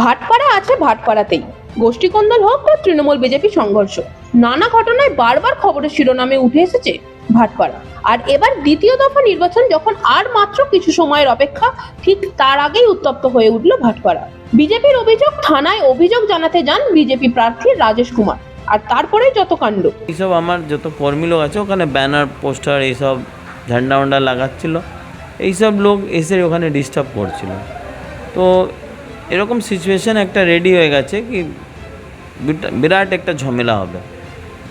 ভাটপাড়া আছে ভাটপাড়াতেই, গোষ্ঠীকন্দল হোক বা তৃণমূল বিজেপি সংঘর্ষ, নানা ঘটনায় বারবার খবরের শিরোনামে উঠে এসেছে ভাটপাড়া। আর এবার দ্বিতীয় দফা নির্বাচন যখন আর মাত্র কিছু সময়ের অপেক্ষা, ঠিক তার আগেই উত্তপ্ত হয়ে উঠল ভাটপাড়া। বিজেপির অভিযোগ, থানায় অভিযোগ জানাতে যান বিজেপি প্রার্থী রাজেশ কুমার, আর তারপরে যত কাণ্ড। এইসব আমার যত কর্মী লোক আছে ওখানে ব্যানার পোস্টার এইসব ঝান্ডা ওন্ডা লাগাচ্ছিল, এইসব লোক এসে ওখানে ডিস্টার্ব করছিল। তো এরকম সিচুয়েশন একটা রেডি হয়ে গেছে কি বিরাট একটা ঝামেলা হবে।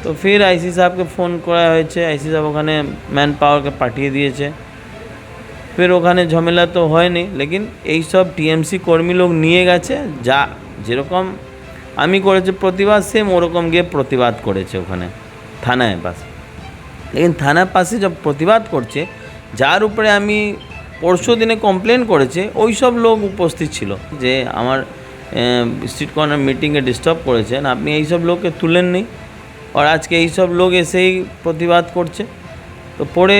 তো ফির আইসি সাহেবকে ফোন করা হয়েছে, আইসি সাহেব ওখানে ম্যান পাওয়ারকে পাঠিয়ে দিয়েছে। ফির ওখানে ঝামেলা তো হয়নি, লেকিন এইসব টিএমসি কর্মী লোক নিয়ে গেছে, যা যেরকম আমি করেছি প্রতিবাদ, সেম ওরকম গিয়ে প্রতিবাদ করেছে ওখানে থানায় পাশে। লেকিন থানার পাশে যব প্রতিবাদ করছে, যার উপরে আমি পরশু দিনে কমপ্লেন করেছে, ওই সব লোক উপস্থিত ছিল যে আমার স্ট্রিট কর্নার মিটিংয়ে ডিস্টার্ব করেছেন, আপনি এইসব লোককে তুলেননি। আর আজকে এইসব লোক এসেই প্রতিবাদ করছে। তো পরে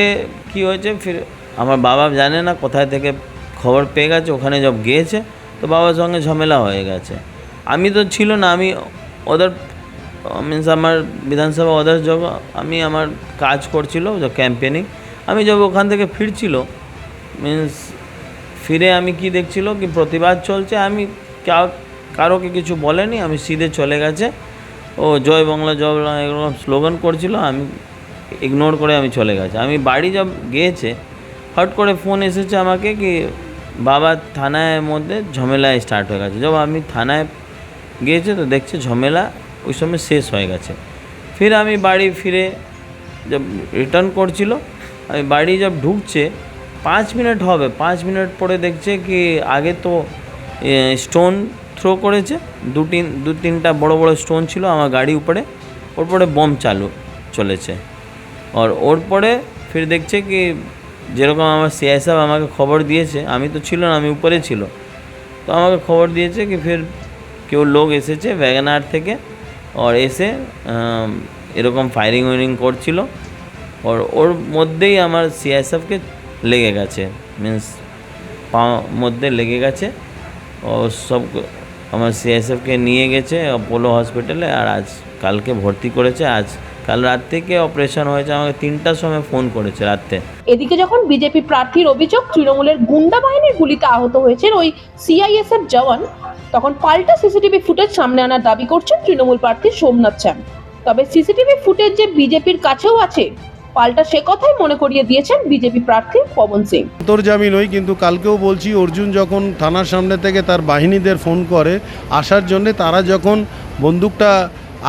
কি হয়েছে, ফির আমার বাবা জানে না কোথায় থেকে খবর পেয়ে গেছে, ওখানে সব গিয়েছে, তো বাবার সঙ্গে ঝামেলা হয়ে গেছে। আমি তো ছিল না, আমি ওদের মিনস আমার বিধানসভা ওদের যোগ আমি আমার কাজ করছিল ক্যাম্পেনিং। আমি যখন ওখান থেকে ফিরছিল, মিনস ফিরে আমি কি দেখছিল কি প্রতিবাদ চলছে, আমি কারোকে কিছু বলেনি, আমি সিধে চলে গেছে। ও জয় বাংলা জয় বাংলা এরকম স্লোগান করছিল, আমি ইগনোর করে আমি চলে গেছে। আমি বাড়ি যখন গিয়েছে, হট করে ফোন এসেছে আমাকে কি বাবা থানায় মধ্যে ঝামেলা স্টার্ট হয়ে গেছে। যখন আমি থানায় গিয়েছে তো দেখছে ঝামেলা ওই সময় শেষ হয়ে গেছে। ফির আমি বাড়ি ফিরে যব রিটার্ন করছিল, আমি বাড়ি যব ঢুকছে 5 মিনিট হবে, 5 মিনিট পরে দেখছে কি আগে তো স্টোন থ্রো করেছে, দু তিনটা বড় বড় স্টোন ছিল আমার গাড়ি উপরে, ওর পরে বম চালু চলেছে। আর ওর পরে ফির দেখছে কি যেরকম আমার সিআই সাহেব আমাকে খবর দিয়েছে, আমি তো ছিল না, আমি উপরে ছিল, তো আমাকে খবর দিয়েছে কি ফির কেউ লোক এসেছে ওয়াগনার থেকে, আর এসে এরকম ফায়ারিং ওয়ারিং করছিল। আর ওর মধ্যেই আমার সিআই সাহেবকে লেগে গেছে, মিন্স পা মধ্যে লেগে গেছে। ও সব আমার সিআই সাহেবকে নিয়ে গেছে অ্যাপোলো হসপিটালে, আর আজ কালকে ভর্তি করেছে। কাল রাত থেকে অপারেশন হয়েছে, আমাকে 3টার সময় ফোন করেছে রাতে। এদিকে যখন বিজেপি প্রার্থীর অভিযোগ তৃণমূলের গুন্ডা বাহিনীর গুলিতে আহত হয়েছেন ওই সিআইএসএফ জওয়ান, তখন পাল্টা সিসিটিভি ফুটেজ সামনে আনার দাবি করছেন তৃণমূল প্রার্থী সোমনাথ চ্যাম। তবে সিসিটিভি ফুটেজ যে বিজেপির কাছেও আছে, পাল্টা সে কথাই মনে করিয়ে দিয়েছেন বিজেপি প্রার্থী পবন সিং। আন্তর্জামিন নই, কিন্তু কালকেও বলছি, অর্জুন যখন থানার সামনে থেকে তার বাহিনীদের ফোন করে আসার জন্য, তারা যখন বন্দুকটা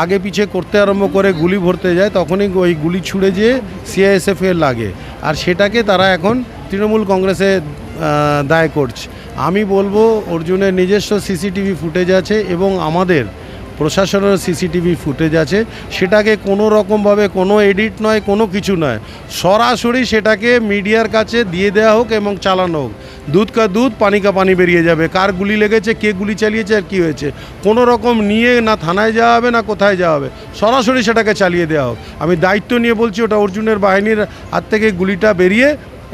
আগে পিছে করতে আরম্ভ করে গুলি ভরতে যায়, তখনই ওই গুলি ছুড়ে যেয়ে সিআইএসএফের লাগে, আর সেটাকে তারা এখন তৃণমূল কংগ্রেসে দায় করছে। আমি বলবো অর্জুনের নিজস্ব সিসিটিভি ফুটেজ আছে এবং আমাদের প্রশাসনের সিসিটিভি ফুটেজ আছে, সেটাকে কোনো রকমভাবে কোনো এডিট নয়, কোনো কিছু নয়, সরাসরি সেটাকে মিডিয়ার কাছে দিয়ে দেওয়া হোক এবং চালানো হোক। দুধ কা দুধ পানি কা পানি বেরিয়ে যাবে, কার গুলি লেগেছে, কে গুলি চালিয়েছে আর কী হয়েছে, কোনো রকম নিয়ে না থানায় যাওয়া হবে না কোথায় যাওয়া হবে, সরাসরি সেটাকে চালিয়ে দেওয়া হোক। আমি দায়িত্ব নিয়ে বলছি, ওটা অর্জুনের বাহিনীর হাত থেকে গুলিটা বেরিয়ে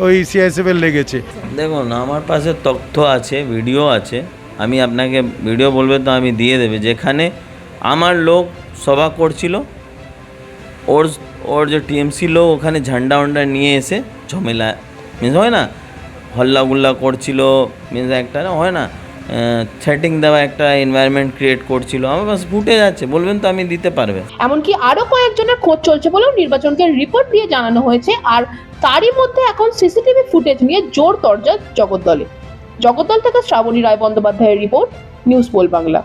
ওই সিআইএসএফের লেগেছে। দেখুন, আমার পাশে তথ্য আছে, ভিডিও আছে, আমি আপনাকে ভিডিও বলবে তো আমি দিয়ে দেবে, যেখানে আমার লোক সভা করছিল, ওর যে টিএমসি লোক ওখানে ঝান্ডা ওন্ডা নিয়ে এসে ঝামেলা মিন্স হয় না, হল্লা গুল্লা করছিল, মিন্স একটা হয় না সেটিং দেওয়া একটা এনভায়রনমেন্ট ক্রিয়েট করছিল। আমার কাছে ফুটে যাচ্ছে, বলবেন তো আমি দিতে পারবে। এমনকি আরো কয়েকজনের খোঁজ চলছে বলেও নির্বাচনকে রিপোর্ট দিয়ে জানানো হয়েছে। আর তারই মধ্যে এখন সিসিটিভি ফুটেজ নিয়ে জোর তরজা জগদ্দলে। জগদ্দল থেকে শ্রাবণী রায় বন্দ্যোপাধ্যায়ের রিপোর্ট, নিউজ পোল বাংলা।